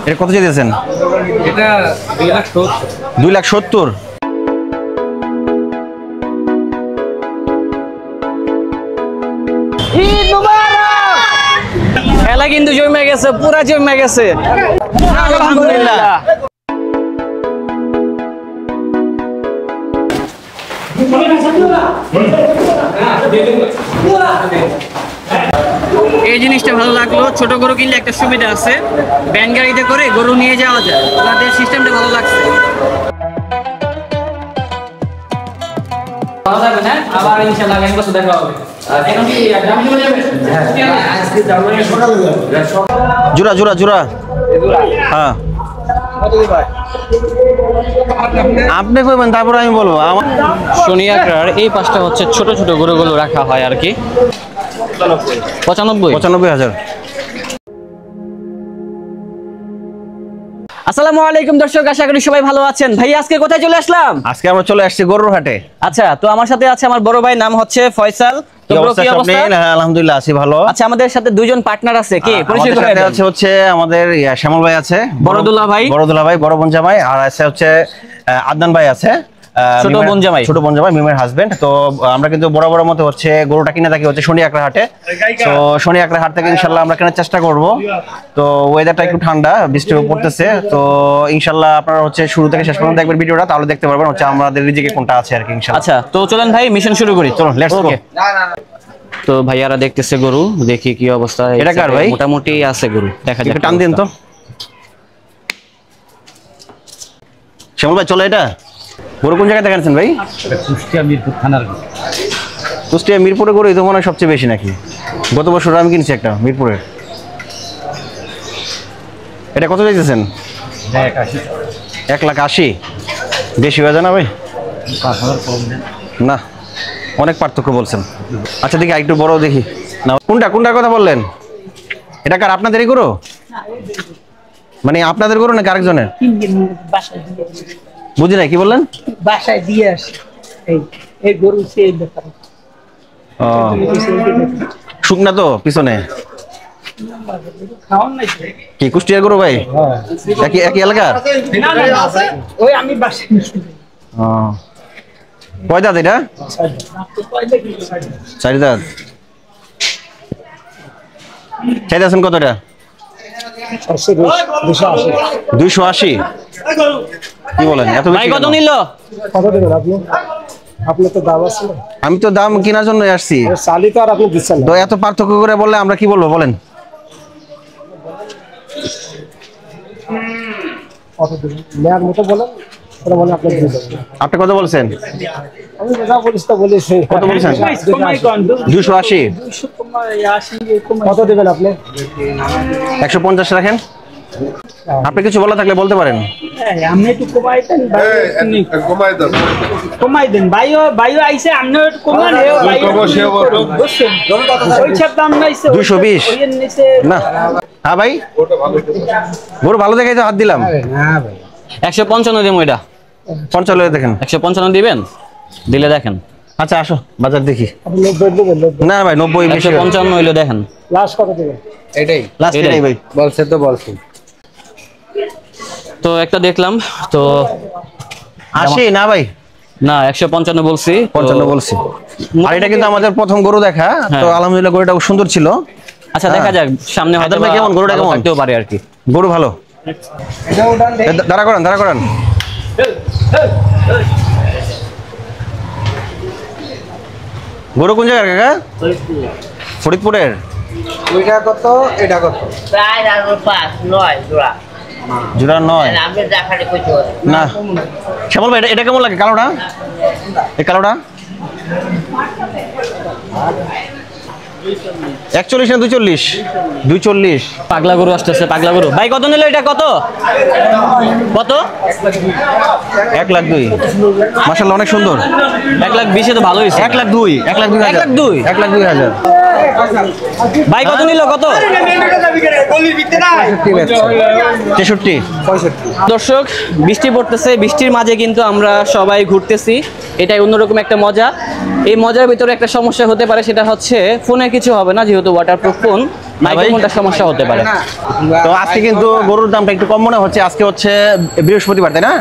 এটা কত চাইতেছেন? এটা 2,70,000। 2,70,000। ঈদ মুবারক। খেলা কিন্তু জমে গেছে, পুরা জমে গেছে। আলহামদুলিল্লাহ। এই জিনিসটা ভালো লাগলো, ছোট গরু কিনলে একটা সুবিধা আছে, ভ্যান গাড়িতে করে গরু নিয়ে যাওয়া যায়। ওনাদের সিস্টেমটা ভালো লাগছে। ভালো থাকবেন, হ্যাঁ, আবার ইনশাআল্লাহ আগামী বছর দেখা হবে। এখন কি গ্রামে চলে যাবেন? হ্যাঁ, আজকে যাবো না, সকালে যাব। জোড়া জোড়া জোড়া। হ্যাঁ, আপনি কইবেন তারপর আমি বলবো। আমার সোনিয়াকড়ার এই পাশটা হচ্ছে ছোট ছোট গরুগুলো রাখা হয় আর কি। 95,000। আসসালামু আলাইকুম দর্শক, আশা করি সবাই ভালো আছেন। ভাই আজকে কোথায় চলে আসলাম? আজকে আমরা চলে আসছি গরুর হাটে। আচ্ছা, তো আমার সাথে আছে আমার বড় ভাই, নাম হচ্ছে ফয়সাল। তো ব্রো কি অবস্থা? আলহামদুলিল্লাহ আছি ভালো। আচ্ছা, আমাদের সাথে দুইজন পার্টনার আছে, কি পরিচয় করে দেন? হচ্ছে আমাদের শ্যামল ভাই আছে, বড়দুল্লাহ ভাই, বড় বোন জামাই, আর আছে হচ্ছে আদনান ভাই আছে, ছোট বোন জামাই মিমের হাজবেন্ড। তো আমরা কিন্তু বড় বড় মতো হচ্ছে গরুটা কিনে থাকি হচ্ছে সোনিয়াকড়া হাটে। তো সোনিয়াকড়া হাট থেকে ইনশাল্লাহ আমরা কেনার চেষ্টা করব। তো ওয়েদারটা একটু ঠান্ডা, বৃষ্টি পড়তেছে। তো ইনশাল্লাহ আপনারা হচ্ছে শুরু থেকে শেষ পর্যন্ত দেখবেন ভিডিওটা, তাহলে দেখতে পারবেন হচ্ছে আমাদের রিজিকে কোনটা আছে আর কি ইনশাল্লাহ। আচ্ছা, তো চলেন ভাই মিশন শুরু করি। চলো, লেটস গো। তো ভাইয়ারা দেখতেছে গরু, দেখি কি অবস্থা। এটা কার ভাই? মোটামুটি আছে গরু, দেখা যাক। একটু টান দিন তো শ্যামল ভাই। চলো, এটা গরু কোন জায়গায় দেখাচ্ছেন ভাই? কুষ্টিয়া মিরপুর থানার। কুষ্টিয়া মিরপুরে গরু তো মনে হয় সবচেয়ে বেশি নাকি? গত বছর আমি কিনছি একটা মিরপুরের। এটা কত চাইতেছেন? 1,80,000। বেশি হয়ে যায় না ভাই? 5,000 কম দেন না, অনেক পার্থক্য বলছেন। আচ্ছা দেখি একটু বড় দেখি না। কোনটার কথা বললেন? এটা কার? আপনাদেরই গরু? মানে আপনাদের গরু নাকি আরেকজনের? বুঝি নাই, কি বললেন? বাসায় দিয়ে আসে এই গরু সেই ব্যাপারে। শুকনা তো পিছনে খাওয়ান নাই কি কুষ্টিয়ার গরু ভাই? একই এলাকার? ওই আমি বাসায় কয় দাঁত এটা? 4 দাঁত। চাইতেছেন কত এটা? 280। কি বলেন, এত বেশি? কত নিল? কত দেবেন আপনি? আপনি তো দাম আছে। আমি তো দাম কেনার জন্য আসছি, চালি তো আর আপনি দিচ্ছেন তো এত পার্থক্য করে বললে আমরা কি বলবো বলেন? কত দেবেন মেয়ার মতো বলেন, বলে আপনি দিয়ে দেবেন। আপনি কত বলছেন? আমি যা বলিস তো বলিস। কত বলছেন? 280। কত দেবেন আপনি? 150 রাখেন। আপনি কিছু বলা থাকলে বলতে পারেন। আপনি একটু কমাই দেন ভাইও আইসে, আপনি একটু কমান। 220 না? হ্যাঁ ভাই, গরু ভালো দেখাই তো হাত দিলাম। 155 দেবো। এটা 45 দেখেন। 155 দিবেন? দিলে দেখেন। আচ্ছা আসো বাজার দেখি। না ভাই 90 155 হইলো, দেখেন লাস্ট কত দেবেন? এটাই লাস্ট নাই ভাই, বলছে তো বলছি। তো একটা দেখলাম তো 80 না ভাই? না, 155 বলছি। 55 বলছি। আর এটা কিন্তু আমাদের প্রথম গরু দেখা, তো আলহামদুলিল্লাহ গরুটা খুব সুন্দর ছিল। আচ্ছা, দেখা যাক সামনে হয়তো কেমন গরুটা কেমন থাকতেও পারে আর কি। গরু ভালো। দাঁড়া করান। গরু কোন জায়গার কাকা? ফরিদপুরের। ওইটা কত, এটা কত? প্রায় 5-9 জোড়া। জোড়া 9 আমি দেখালে কইতে না। শ্যামল ভাই এটা কেমন লাগে কালোটা? এই কালোটা 41 না 240? 240। পাগলা গরু আসতেছে, পাগলা গরু। ভাই কত নিল এটা? কত? 1,02,000। মাশাআল্লাহ অনেক সুন্দর। 1,20,000 তো ভালো হয়েছে। 1,02,000। 1,02,000। ভাই কত নিল? কত? 63। দর্শক, বৃষ্টি পড়তেছে, বৃষ্টির মাঝে কিন্তু আমরা সবাই ঘুরতেছি। এটাই অন্যরকম একটা মজা। এই মজার ভিতরে একটা সমস্যা হতে পারে, সেটা হচ্ছে ফোনে কিছু হবে না, যেহেতু ওয়াটারপ্রুফ ফোন। মাইক্রোফোনটা সমস্যা হতে পারে। তো আজকে কিন্তু গরুর দামটা একটু কম মনে হচ্ছে। আজকে হচ্ছে বৃহস্পতিবার, তাই না?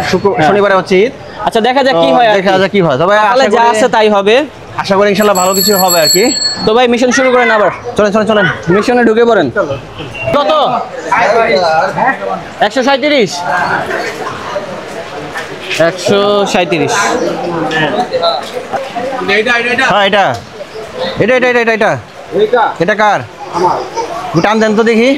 শনিবারে হচ্ছে ঈদ। আচ্ছা দেখা যাক কি হয়, দেখা যাক কি হয়। তবে তাহলে যা আছে তাই হবে, আশা করি ইনশাআল্লাহ ভালো কিছু হবে আর কি। তো ভাই মিশন শুরু করেন, আবার চলেন চলেন চলেন, মিশনে ঢুকে পড়েন। কত? 137, 137। হ্যাঁ এটা এটা এটা এটা এটা এটা কার? টান দেন তো দেখি।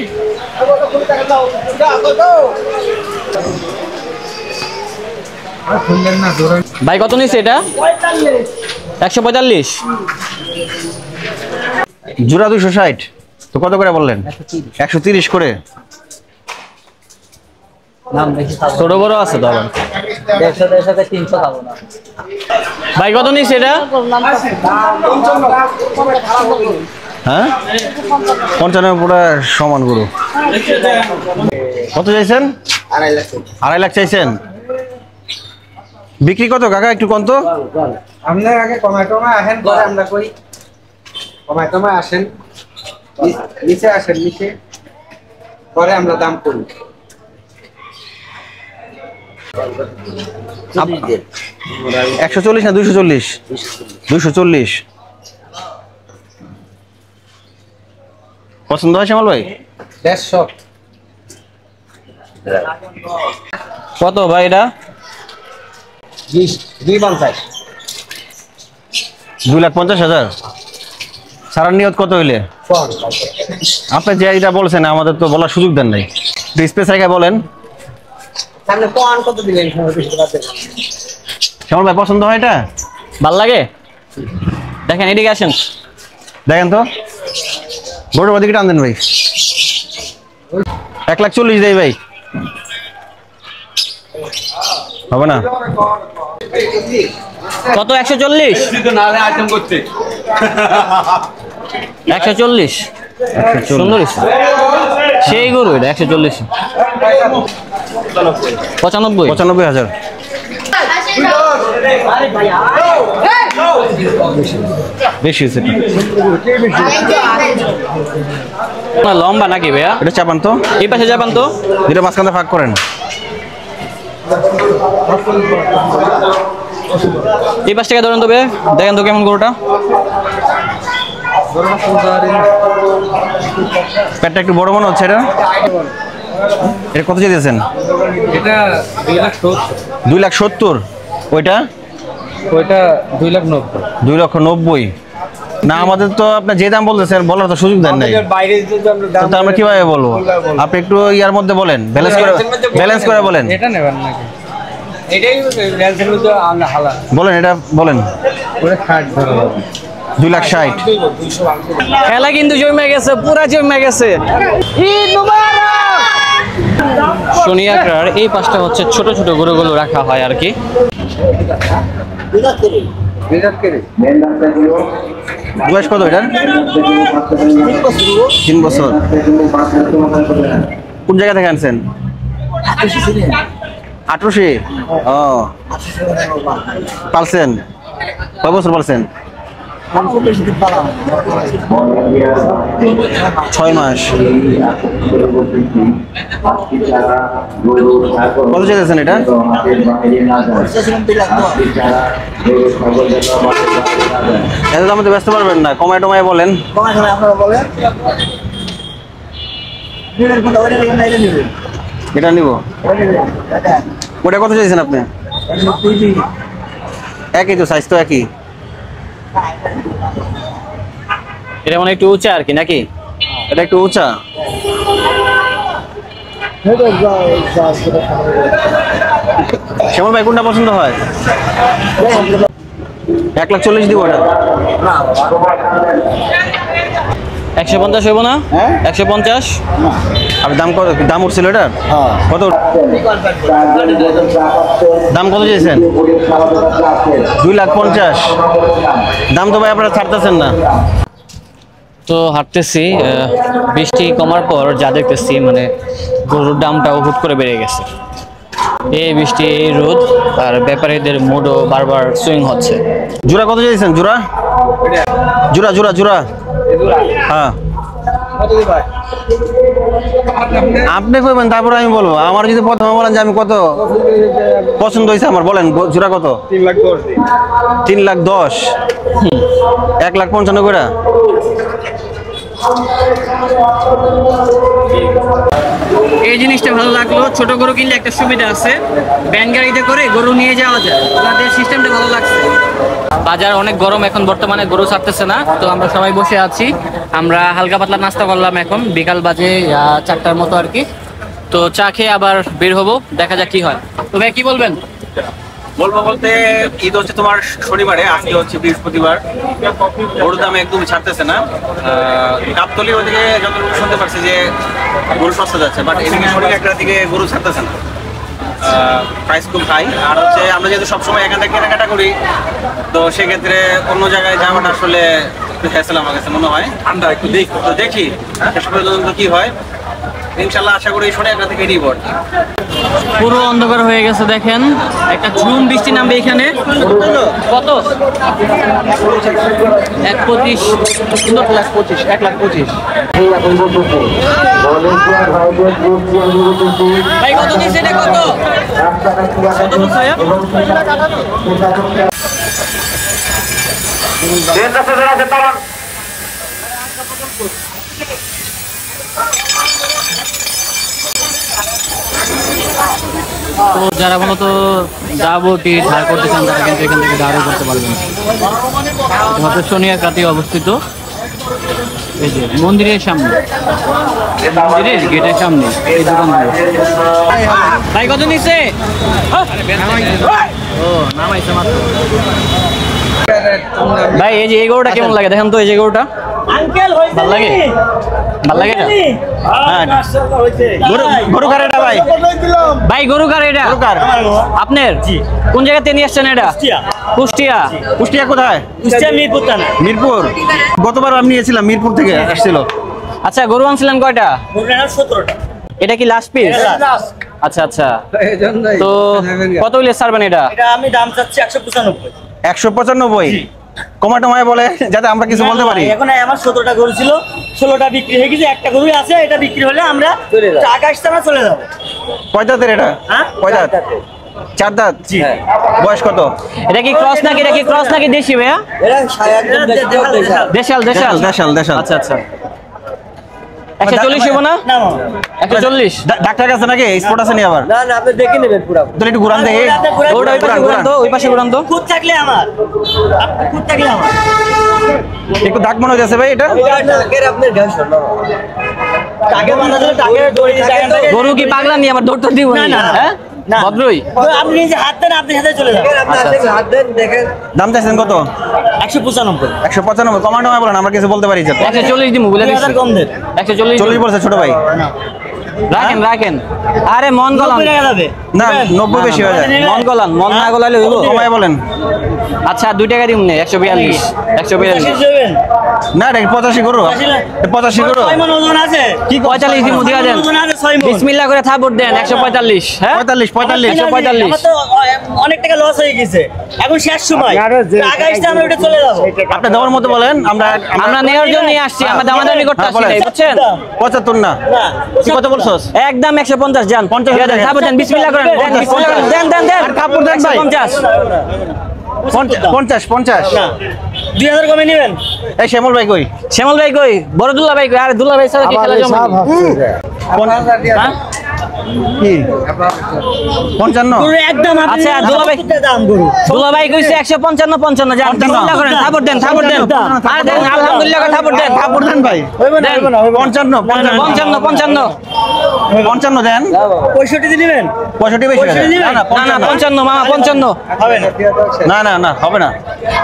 ভাই কত নিচ্ছে এটা? 145। জোড়া 260। তো কত করে বললেন? 130 করে। ছোট বড় আছে তো আবার। 300 খাবো না। ভাই কত নিচ্ছে এটা? হ্যাঁ 95 পুরা সমান গরু। কত চাইছেন? 2.5 লাখ চাইছেন। বিক্রি কত কাকা একটু কম তো? আপনার আগে কমায় আসেন, পরে আমরা করি। কমায় আসেন, নিচে আসেন, নিচে পরে আমরা দাম করি। 140 না 240? 240 পছন্দ হয় শ্যামল ভাই? 150। কত ভাই এটা? 250। 2,50,000। সারার নিয়ত কত হইলে? আপনি যে এটা বলছেন আমাদের তো বলার সুযোগ দেন নাই, স্পেস রেখে বলেন। তাহলে কোন কত দিলেন? শ্যামল ভাই পছন্দ হয় এটা? ভাল লাগে? দেখেন এদিকে আসেন, দেখেন তো গরুর ওদিকে টান দেন ভাই। 1,40,000 দেই ভাই, হবে না? কত? 140। 140 সুন্দর সেই গরু এটা। 140 95,000। বেশি হয়েছে না লম্বা নাকি ভাইয়া? এটা চাপান তো, এই পাশে যাবেন তো, দুটো মাঝখানে ফাঁক করেন। এই পাশ থেকে ধরেন তো ভাইয়া, দেখেন তো কেমন গরুটা। পেটটা একটু বড় মনে হচ্ছে। এটা কত চেয়েছেন? এটা 2,70,000। 2,70,000। ওইটা? ওইটা 2,90,000। 2,90,000 না। আমাদের তো আপনি যে দাম বলতেছেন বলার তো সুযোগ দেন নাই, বাইরে যদি আমরা দাম তো আমরা কিভাবে বলবো? আপনি একটু ইয়ার মধ্যে বলেন, ব্যালেন্স করে বলেন। এটা নেবেন নাকি? এটাই রেলসের মধ্যে আমরা হালা বলেন, এটা বলেন। ওরে 60 ধরে 2,60,000। খেলা কিন্তু জমে গেছে, পুরা জমে গেছে। ঈদ মুবারক। সোনিয়াকড়ার এই পাশটা হচ্ছে ছোট ছোট গরুগুলো রাখা হয় আর কি। বয়স কত এটার? 3 বছর। কোন জায়গা থেকে আনছেন? 18। ও পালছেন? কয় বছর পালছেন? 6 মাস। কত চাইছেন এটা? এত দামে তো ব্যস্ত পারবেন না, কমায় টমায় বলেন। এটা নিব। ওটা কত চাইছেন আপনি? একই তো, সাইজ তো একই। এটা মানে একটু উঁচা আর কি নাকি? এটা একটু উঁচা। শ্যামল ভাই কোনটা পছন্দ হয়? 1,40,000 দিব ওটা। 150 হইব না? 150। আর দাম কত? দাম উঠছিল এটা কত? দাম কত চাইছেন? 2,50,000। দাম তো ভাই আপনারা ছাড়তেছেন না। তো হাঁটতেছি, বৃষ্টি কমার পর যা দেখতেছি মানে গরুর দামটাও হুট করে বেড়ে গেছে। এই বৃষ্টি, এই রোদ, আর ব্যাপারীদের মুডও বারবার সুইং হচ্ছে। জোড়া কত চাইছেন? জোড়া জোড়া জোড়া জোড়া। হ্যাঁ আপনি কইবেন তারপর আমি বলবো। আমার যদি প্রথমে বলেন যে আমি কত পছন্দ হয়েছে আমার, বলেন জোড়া কত? 3,10,000 1,55,000 করে। এই জিনিসটা ভালো লাগলো, ছোট গরু কিনলে একটা সুবিধা আছে, ভ্যান গাড়িতে করে গরু নিয়ে যাওয়া যায়, ওনাদের সিস্টেমটা ভালো লাগছে। বাজার অনেক গরম এখন বর্তমানে, গরু ছাড়তেছে না, তো আমরা সবাই বসে আছি। আমরা হালকা পাতলা নাস্তা করলাম, এখন বিকাল বাজে 4টার মতো আর কি। তো চা খেয়ে আবার বের হবো, দেখা যাক কি হয়। তো ভাই কি বলবেন? বলবো বলতে ঈদ হচ্ছে তোমার শনিবারে, আজকে হচ্ছে বৃহস্পতিবার, গরুর দাম একদম ছাড়তেছে না। গাবতলী ওদিকে যতটুকু শুনতে পারছি যে গরু সস্তা যাচ্ছে, বাট এদিকে শনিবার একটা দিকে গরু ছাড়তেছে না, প্রাইস খুব হাই। আর হচ্ছে আমরা যেহেতু সবসময় এখান থেকে কেনাকাটা করি, তো সেক্ষেত্রে অন্য জায়গায় যাওয়াটা আসলে একটু হ্যাসেল আমার কাছে মনে হয়। আমরা একটু দেখি শেষ পর্যন্ত কি হয়। ইনশাল্লাহ আশা করি শনি একটা থেকে নিব আর কি। পুরো অন্ধকার হয়ে গেছে, দেখেন একটা ঝুম বৃষ্টি নামবে এখানে। কত? 1,25,000। 1,25,000। ভাই কত দিচ্ছে এটা? কত বলছো? তো যারা মূলত দাবটি ধার করতে চান তারা কিন্তু এখান থেকে ধারও করতে পারবেন। হয়তো সোনিয়াকাতে অবস্থিত, এই যে মন্দিরের সামনে, মন্দিরের গেটের সামনে এই দোকানগুলো। ভাই কত নিচ্ছে? ও নামাইছে মাত্র। ভাই এই যে এই গরুটা কেমন লাগে দেখেন তো, এই যে গরুটা ভালো লাগে? ভালো লাগে এটা? হ্যাঁ, গরু কার এটা ভাই? ভাই গরু কার এটা? আপনার? কোন জায়গাতে নিয়ে আসছেন এটা? কুষ্টিয়া। কুষ্টিয়া কোথায়? মিরপুর থানা। মিরপুর। গতবার আমি নিয়েছিলাম, মিরপুর থেকে আসছিল। আচ্ছা, গরু আনছিলেন কয়টা? 17টা। এটা কি লাস্ট পিস? আচ্ছা আচ্ছা। তো কত হইলে ছাড়বেন এটা? এটা আমি দাম চাচ্ছি 195। 195 কমাটমায় বলে যাতে আমরা কিছু বলতে পারি। এখন আমার 17টা গরু ছিল, 16টা বিক্রি হয়ে গেছে, একটা গরুই আছে, এটা বিক্রি হলে আমরা টাকা আসতে আমরা চলে যাবো। কয় দাঁতের এটা? হ্যাঁ, 4 দাঁত। বয়স কত? এটা কি ক্রস নাকি? এটা কি ক্রস নাকি দেশি ভাইয়া? দেশাল দেশাল দেশাল দেশাল। আচ্ছা আচ্ছা। 140 হবো না? 140। ডাক্তার কাছে নাকি স্পট আছে নি আবার? না না, আপনি দেখে নেবেন পুরো। তোর একটু ঘুরান দেখি। ওটা ওই পাশে ঘুরান তো, ওই পাশে ঘুরান তো। খুদ থাকলে আমার, আপনি খুদ থাকলে আমার। একটু দাগ মনে হইতেছে ভাই এটা। টাকের আপনার ঘাস হলো। টাকে বাঁধা দিলে টাকের দড়ি জায়গা থেকে। গরু কি পাগলা নি আমার দৌড়টা দিব না, না? না, হ্যাঁ ভদ্রই। আপনি নিজে হাত দেন, আপনি সাথে চলে যাবেন। আপনি হাত দেন, দেখেন। দাম চাইছেন কত? 195। 195 কমাটমায় বলেন, আমরা কিছু বলতে পারি। 140 দিমু বলে দিছি। 2000 কম দেন। 140 40 বলছে ছোট ভাই। রাখেন রাখেন। আরে মন গলান 90 টাকা যাবে। না 90 বেশি হয়ে যায়। মন গলান, মন না গলাইলে হইব। কমায় বলেন। আচ্ছা 2 টাকা দিমু নে। 142 142 দেবেন। না রে 85 করো। 85 করো। 6 মণ ওজন আছে। কি 45 দিমু দিয়া দেন। ওজন আছে 6 মণ। বিসমিল্লাহ করে থাপড় দেন। 145। হ্যাঁ 45 145 আমার তো অনেক টাকা লস হয়ে গেছে, এখন শেষ সময়, টাকা আসতে আমরা ওটা চলে যাবো। আপনি দেওয়ার মতো বলেন। আমরা নেওয়ার জন্য আসছি, আমরা দামাদামি করতে আসছি না, বুঝছেন? 75 না। না, তুই কত বলছস? একদম 150 জান। 50 দিয়া দেন। থাপড় দেন। বিসমিল্লাহ করেন। দেন বিসমিল্লাহ করেন। দেন দেন দেন। আর কাপড় দেন ভাই। 50 50 না, 2000 কমে নেবেন। এই শ্যামল ভাই কই? শ্যামল ভাই কই? বড় দুল্লা ভাই কই? আরে দুল্লা ভাই ছাড়া কি খেলা জমে? হ্যাঁ? কি 55? গরু একদম আপনি আচ্ছা, দুলা ভাই। দাম গরু। দুল্লা ভাই কইছে 155 55 জান। বিসমিল্লাহ করেন। থাপড় দেন থাপড় দেন। আরে দেন আলহামদুলিল্লাহ করে থাপড় দেন। কাপড় দেন ভাই। দেন 55 55 55 দেন। 65 দিবেন। 65 বেশি হয়ে যায়। না না না না 55 মামা 55। হবে না। না না না হবে না।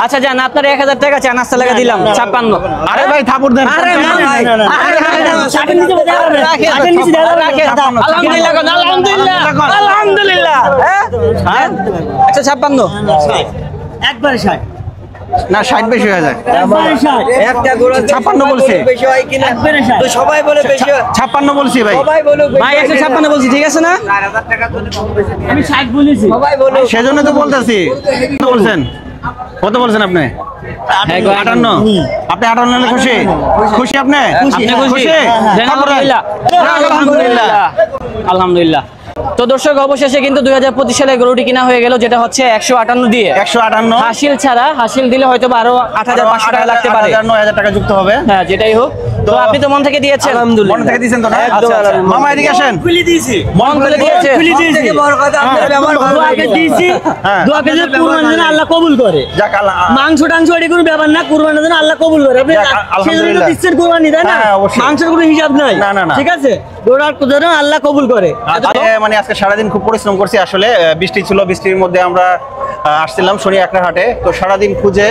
আচ্ছা জান, আপনার 1000 টাকা চা নাস্তা লাগা দিলাম 56। আরে ভাই থাপড় দেন। আরে না না আরে ষাটের নিচে দেওয়া যাবে না। রাখেন। ষাটের নিচে দেওয়া যাবে না। রাখেন। আলহামদুলিল্লাহ কোন আলহামদুলিল্লাহ আলহামদুলিল্লাহ। হ্যাঁ 156। একবারে 60। না 60 বেশি হয়ে যায়। একবারে 60। একটা গরু 56 বলছে। বেশি হয় কিনা একবারে 60। তো সবাই বলে বেশি হয়। 56 বলছি ভাই। সবাই বলে ভাই 156 বলছি, ঠিক আছে না? 4000 টাকা তো কম বেশি আমি 60 বলেছি। সবাই বলে সেজন্য তো বলতেছি। বলছেন কত বলছেন আপনি? 58। আপনি 58 হলে খুশি? খুশি আপনি? আপনি খুশি? আলহামদুলিল্লাহ। আলহামদুলিল্লাহ। আলহামদুলিল্লাহ। তো দর্শক অবশেষে কিন্তু 2025 সালে গরুটি কিনা হয়ে গেল, যেটা হচ্ছে 158 দিয়ে। 158 হাসিল ছাড়া, হাসিল দিলে হয়তো আরো 8500 টাকা লাগতে পারে। 9000 টাকা যুক্ত হবে। হ্যাঁ, যেটাই হোক। তো আপনি তো মন থেকে দিয়েছেন। আলহামদুলিল্লাহ। মন থেকে দিয়েছেন তো না? আচ্ছা আচ্ছা। মামা এদিকে আসেন। খুলে দিয়েছি, মন খুলে দিয়েছে। খুলে দিয়েছি। বড় কথা আপনার ব্যবহার ভালো লাগে দিয়েছি। দোয়া করে কুরবানির জন্য আল্লাহ কবুল করে। যাক আল্লাহ। মাংস টাংস এটি কোনো ব্যাপার না, কুরবানির জন্য আল্লাহ কবুল করে। আপনি সেজন্য তো দিচ্ছেন কুরবানি, তাই না? মাংসের কোনো হিসাব নাই। না। ঠিক আছে, দৌড়ার জন্য আল্লাহ কবুল করে। মানে আজকে সারাদিন খুব পরিশ্রম করছি আসলে। বৃষ্টি ছিল, বৃষ্টির মধ্যে আমরা আসছিলাম শনি একরা হাটে। তো সারাদিন খুঁজে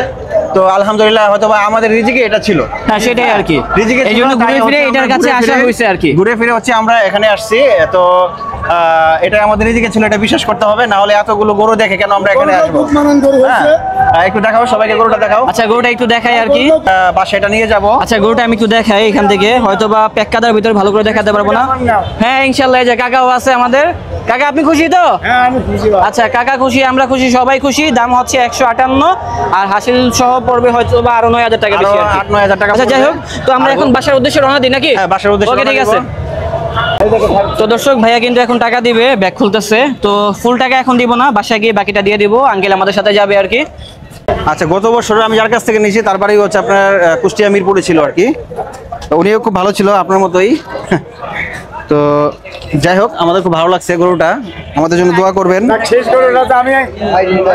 তো আলহামদুলিল্লাহ হয়তো বা আমাদের রিজিকে এটা ছিল। হ্যাঁ, সেটাই আর কি। রিজিকে এই জন্য ঘুরে ফিরে এটার কাছে আসা হয়েছে আর কি। ঘুরে ফিরে হচ্ছে আমরা এখানে আসছি। তো এটা আমাদের রিজিকে ছিল, এটা বিশ্বাস করতে হবে। না হলে এতগুলো গরু দেখে কেন আমরা এখানে আসবো? একটু দেখাও সবাইকে, গরুটা দেখাও। আচ্ছা, গরুটা একটু দেখাই আর কি। বাসায় এটা নিয়ে যাব। আচ্ছা, গরুটা আমি একটু দেখাই এখান থেকে। হয়তো বা পেক্কাদার ভিতরে ভালো করে দেখাতে পারবো না। হ্যাঁ, ইনশাআল্লাহ। এই যে কাকাও আছে আমাদের। কাকা, আপনি খুশি তো? হ্যাঁ, আমি খুশি। আচ্ছা, কাকা খুশি, আমরা খুশি, সবাই খুশি। দাম হচ্ছে 158, আর হাসিল সহ পড়বে হয়তো বা আরো 9000 টাকা বেশি। 8-9000 টাকা। আচ্ছা, যাই হোক। তো আমরা এখন বাসার উদ্দেশ্যে রওনা দিই নাকি? হ্যাঁ, বাসার উদ্দেশ্যে। ওকে, ঠিক আছে। তো দর্শক, ভাইয়া কিন্তু এখন টাকা দিবে, ব্যাগ খুলতেছে। তো ফুল টাকা এখন দিব না, বাসায় গিয়ে বাকিটা দিয়ে দিব। আঙ্কেল আমাদের সাথে যাবে আর কি। আচ্ছা, গত বছর আমি যার কাছ থেকে নিয়েছি তার বাড়ি হচ্ছে আপনার কুষ্টিয়া মিরপুরে ছিল আর কি। তো উনিও খুব ভালো ছিল, আপনার মতোই। তো যাই হোক, আমাদের খুব ভালো লাগছে গরুটা। আমাদের জন্য দোয়া করবেন। শেষ গরুটা তো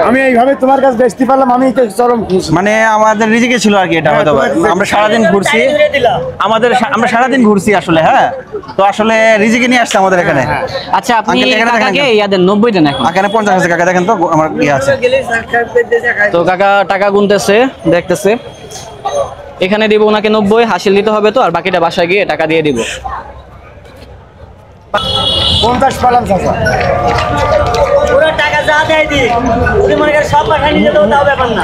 আমি এইভাবে তোমার কাছে বেচতে পারলাম, আমি তো চরম খুশি। মানে আমাদের রিজিকে ছিল আর কি এটা। হয়তো আমরা সারাদিন ঘুরছি, আমরা সারাদিন ঘুরছি আসলে। হ্যাঁ, তো আসলে রিজিকে নিয়ে আসছে আমাদের এখানে। আচ্ছা, আপনি আঙ্কেল, এখানে দেখেন কাকাকে কেন? ইয়াদের 90 দেন এখন। এখানে 50 আছে কাকা, দেখেন তো আমার ইয়ে আছে। তো কাকা টাকা গুনতেছে, দেখতেছে। এখানে দিব ওনাকে 90, হাসিল দিতে হবে তো, আর বাকিটা বাসায় গিয়ে টাকা দিয়ে দিব। 50 পালাম চাচা। ওরা টাকা যা দেয় দি, ওদের মনে করে সব পাঠায় নিতে তো তাও ব্যাপার না।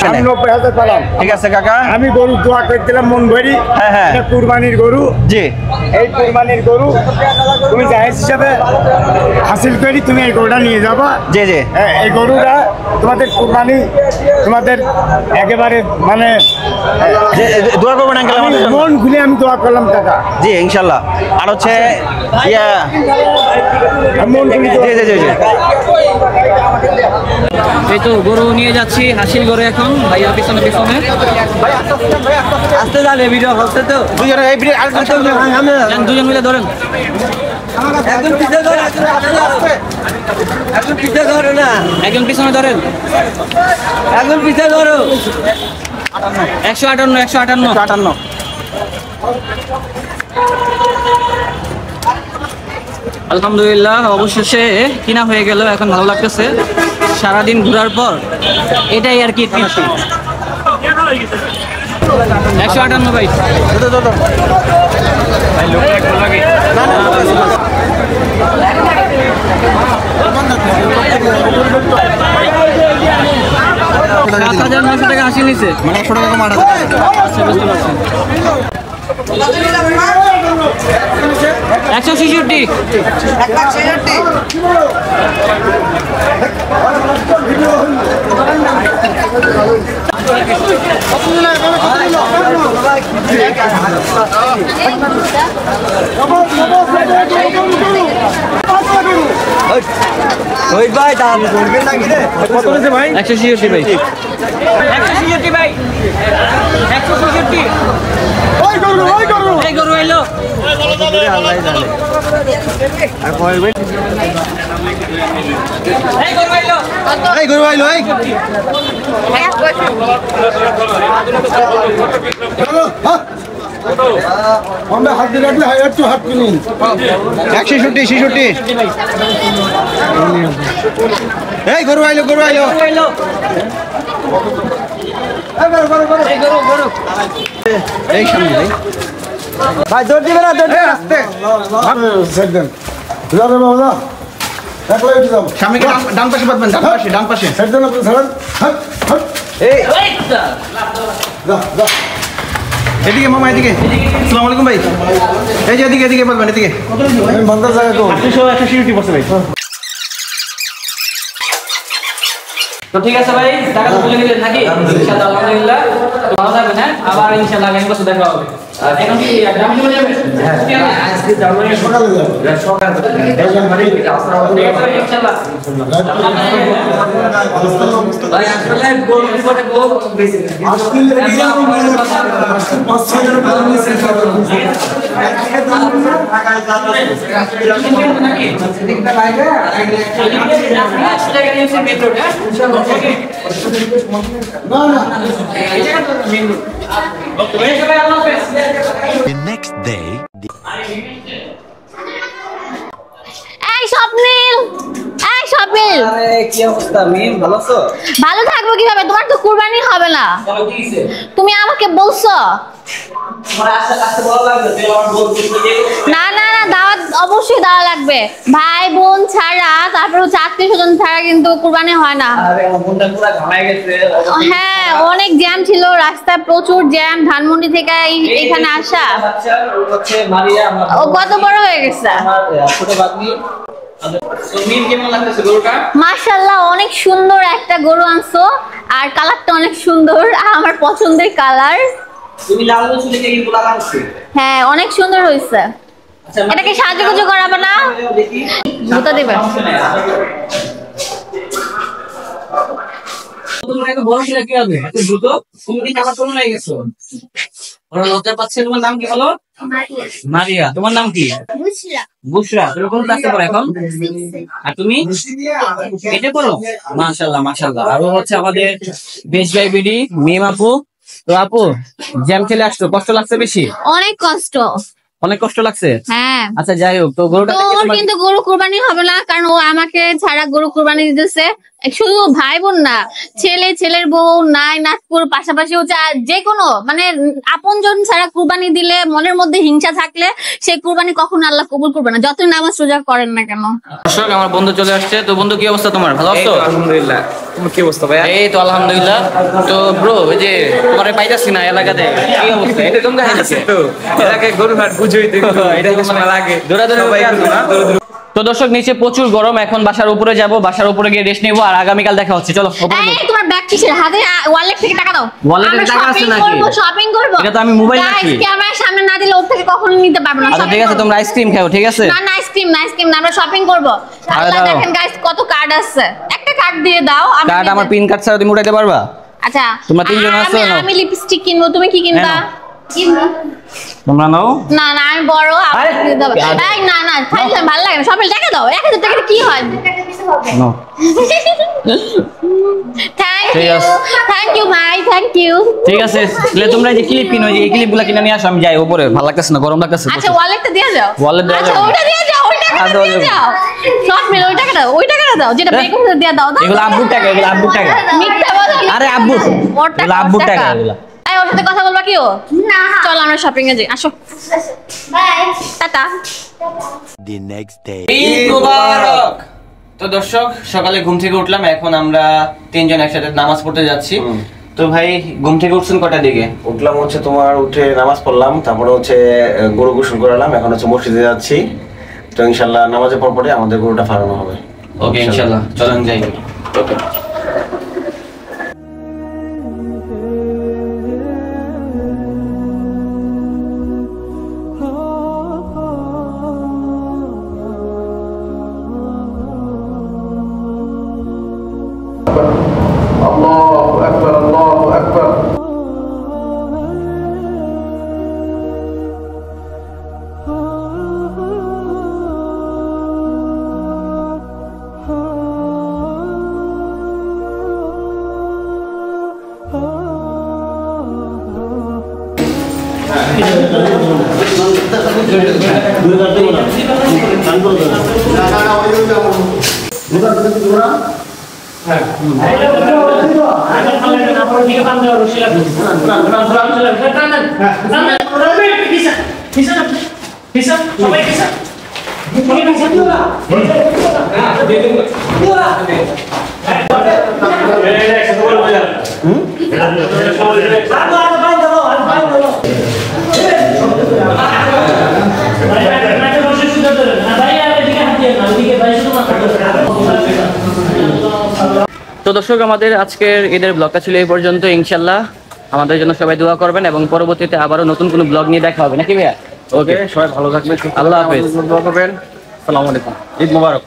আমি 90,000 পালাম। ঠিক আছে কাকা। আমি গরু দোয়া করে দিলাম মন ভরি। হ্যাঁ। এটা কুরবানির গরু। জি। এই কুরবানির গরু তুমি জায়েজ হিসাবে হাসিল করি, তুমি এই গরুটা নিয়ে যাবা। জি। এই গরুটা তোমাদের কুরবানি, তোমাদের একেবারে মানে দোয়া করবেন আঙ্কেল আমাদের জন্য। মন খুলে আমি দোয়া করলাম টাকা। জি, ইনশাআল্লাহ। আর হচ্ছে ইয়া, মন খুলে জি। এই তো গরু নিয়ে যাচ্ছি, হাসিল গরু এখন ভাইয়া পিছনে। আস্তে যাবে, ভিডিও হচ্ছে তো। দুজনে এই ভিডিও আরেকজন যান, দুজন মিলে ধরেন। একজন পিছিয়ে ধরে, একজন পিছিয়ে ধরে না, একজন পিছনে ধরেন। একজন পিছিয়ে ধরো। 158। আলহামদুলিল্লাহ, অবশেষে কিনা হয়ে গেল। এখন ভালো লাগতেছে সারাদিন ঘোরার পর। এটাই আর কি তৃপ্তি। 158 ভাই। $7,900 টাকা হাসিল নিছে। মানে 100 টাকা কম 8,000 টাকা। আচ্ছা, বুঝতে পারছি। 166। ওই ভাই দাম করবেন নাকি রে? কত হয়েছে ভাই? 166 ভাই। 166 ভাই। 166। এই গরু এলো। এই গরু আইলো এই। আমরা হাত দিয়ে রাখলে একটু হাত কিনি। 166। এই গরু আইলো। এই সামনে ভাই। ভাই দৌড় দিবে না, দৌড় দিবে না। আস্তে। সেট দেন। যাবে বাবা। একলাই উঠে যাও। সামনে কি ডান পাশে বাঁধবেন? ডান পাশে। সেট দেন আপনি ছাড়েন। হাট হাট। এই যা যা। এদিকে মামা, এদিকে। আসসালামু আলাইকুম ভাই। এই যে এদিকে বাঁধবেন, এদিকে। আমি বান্দার জায়গা কো। 166 পড়ছে ভাই। তো ঠিক আছে ভাই, টাকা তো বুঝে গেলেন নাকি? ইনশাআল্লাহ আলহামদুলিল্লাহ, তো ভালো থাকবেন। হ্যাঁ, আবার ইনশাআল্লাহ আগামী বছর দেখা হবে। এখন কি গ্রামে চলে যাবেন? হ্যাঁ, আজকে জার্মানি সকালে যাব। সকালে জার্মানি ইনশাআল্লাহ। ভাই আসলে গোল রিপোর্টে গোল বেশি আজকে The next day. এই স্বপ্নিল, এই স্বপ্নিল, আরে কি অবস্থা মিম, ভালো আছো? ভালো থাকবো কিভাবে? তোমার তো কুরবানি হবে না। চলো কি হইছে? তুমি আমাকে বলছো তোমার আসতে ভালো লাগবে, তুই আমার বলছিস যে না না না, দাওয়াত অবশ্যই দেওয়া লাগবে। ভাই বোন ছাড়া, তারপর হচ্ছে আত্মীয় স্বজন ছাড়া কিন্তু কুরবানি হয় না। আরে আমার মনটা পুরো ঘামায় গেছে। হ্যাঁ, অনেক জ্যাম ছিল, রাস্তায় প্রচুর জ্যাম, ধানমন্ডি থেকে এখানে আসা। বাচ্চা হচ্ছে মারিয়া, আমার ও কত বড় হয়ে গেছে। আমার ছোট বাগনি। তো মিম কেমন লাগতেছে গরুটা? মাশাআল্লাহ, অনেক সুন্দর একটা গরু আনছো, আর কালারটা অনেক সুন্দর, আমার পছন্দের কালার। তুমি লাল গরু থেকে কিন্তু লাগাচ্ছি। হ্যাঁ, অনেক সুন্দর হয়েছে। আচ্ছা, এটাকে সাজুগুজু করাবে না? দেখি জুতা দিবে। তোমার এত বড় ছিল কি হবে? এত দ্রুত তুমি কি কালার কোন হয়ে গেছো? ওরা লজ্জা পাচ্ছে। তোমার নাম কি বলো? মারিয়া। তোমার নাম কি? বুশরা। তুমি কোন ক্লাসে পড়ো এখন? আর তুমি এটা পড়ো? মাশাআল্লাহ মাশাআল্লাহ। আর ও হচ্ছে আমাদের বেশ ভাই বিডি মিম আপু। তো আপু, জ্যাম খেলে আসতো, কষ্ট লাগছে বেশি? অনেক কষ্ট। অনেক কষ্ট লাগছে? হ্যাঁ। আচ্ছা যাই হোক, তো গরুটা তো ওর কিন্তু গরু কুরবানি হবে না, কারণ ও আমাকে ছাড়া গরু কুরবানি দিতেছে। শুধু ভাই বোন না, ছেলে, ছেলের বউ, নাই নাচপুর, পাশাপাশি হচ্ছে যে কোনো মানে আপনজন ছাড়া কুরবানি দিলে মনের মধ্যে হিংসা থাকলে সেই কুরবানি কখনো আল্লাহ কবুল করবে না, যতই নামাজ রোজা করেন না কেন। দর্শক, আমার বন্ধু চলে আসছে। তো বন্ধু, কি অবস্থা তোমার? ভালো আছো? আলহামদুলিল্লাহ। তোমার কি অবস্থা ভাই? এই তো আলহামদুলিল্লাহ। তো ব্রো, ওই যে তোমারে পাইতাছি না এলাকাতে, কি অবস্থা? এটা তোমরা আছে তো এলাকায় গরু হাট বুঝোই তো, এটা তো সময় লাগে। সবাই আসো না? তো দর্শক, নিচে প্রচুর গরম, এখন বাসার উপরে যাব, বাসার উপরে গিয়ে রেস্ট নেবো, আর আগামীকাল দেখা হচ্ছে। চলো উপরে যাই। এই তোমার ব্যাগ কিসের? হাতে ওয়ালেট থেকে টাকা দাও। ওয়ালেটে টাকা আছে নাকি? শপিং করব। এটা তো আমি মোবাইল রাখি। ক্যামেরার সামনে না দিলে ওর থেকে কখনো নিতে পারবো না। আচ্ছা ঠিক আছে, তোমরা আইসক্রিম খাও, ঠিক আছে? না না, আইসক্রিম না, আইসক্রিম না, আমরা শপিং করব। আরে আল্লাহ, দাও। দেখেন গাইস কত কার্ড আছে, একটা কার্ড দিয়ে দাও। কার্ড, আমার পিন কার্ড ছাড়া তুমি উঠাইতে পারবা? আচ্ছা, তোমরা তিনজন আছো না? আমি লিপস্টিক কিনবো, তুমি কি কিনবা? কিনবো তোমরা নাও। না না, আমি বড়, আরে, আপনি দাও। এই না না, খাইলে ভালো লাগে না, সবাই টাকা দাও। 1000 টাকা কি হয়? নাও। থ্যাংক ঠিক ইউ, আছে। থ্যাংক ইউ ভাই, থ্যাংক ইউ। ঠিক আছে, তাহলে তোমরা এই যে ক্লিপ কিনো, এই ক্লিপগুলো কিনে নিয়ে আসো, আমি যাই উপরে, ভালো লাগতেছে না, গরম লাগতেছে। আচ্ছা, ওয়ালেটটা দিয়ে যাও। Wallet দেয়া আচ্ছা, যাবে। ওইটা দিয়ে যাও, ওই টাকাটা আর দেওয়া দিয়ে যাবে। যাও। সব মিলে ওই টাকাটা, ওই টাকাটা দাও, যেটা পে করতে দিয়ে দাও। দাও। এগুলো আব্বুর টাকা, এগুলো আব্বুর টাকা। মিথ্যা বলো না। আরে আব্বু, ওর টাকা, এগুলো আব্বুর ওর টাকা এগুলো। এই, ওর সাথে কথা বলবা কি ও? না। চল আমরা শপিং এ যাই, আসো। Bye. Tata. The next day. Eid Mubarak. তো দর্শক, সকালে ঘুম থেকে উঠলাম, এখন আমরা তিনজন একসাথে নামাজ পড়তে যাচ্ছি। তো ভাই, ঘুম থেকে উঠছেন কটার দিকে? উঠলাম হচ্ছে তোমার, উঠে নামাজ পড়লাম, তারপরে হচ্ছে গরু গোসল করালাম, এখন হচ্ছে মসজিদে যাচ্ছি। তো ইনশাল্লাহ নামাজের পর পরে আমাদের গরুটা ফারানো হবে। ওকে ইনশাআল্লাহ, চলেন যাই। ওকে। তো দর্শক, আমাদের আজকের ঈদের ব্লগটা ছিল এই পর্যন্ত। ইনশাল্লাহ আমাদের জন্য সবাই দোয়া করবেন এবং পরবর্তীতে আবারও নতুন কোনো ব্লগ নিয়ে দেখা হবে নাকি ভাইয়া? ওকে, সবাই ভালো থাকবেন, আল্লাহ হাফেজ। দোয়া করবেন। আসসালামু আলাইকুম, ঈদ মোবারক।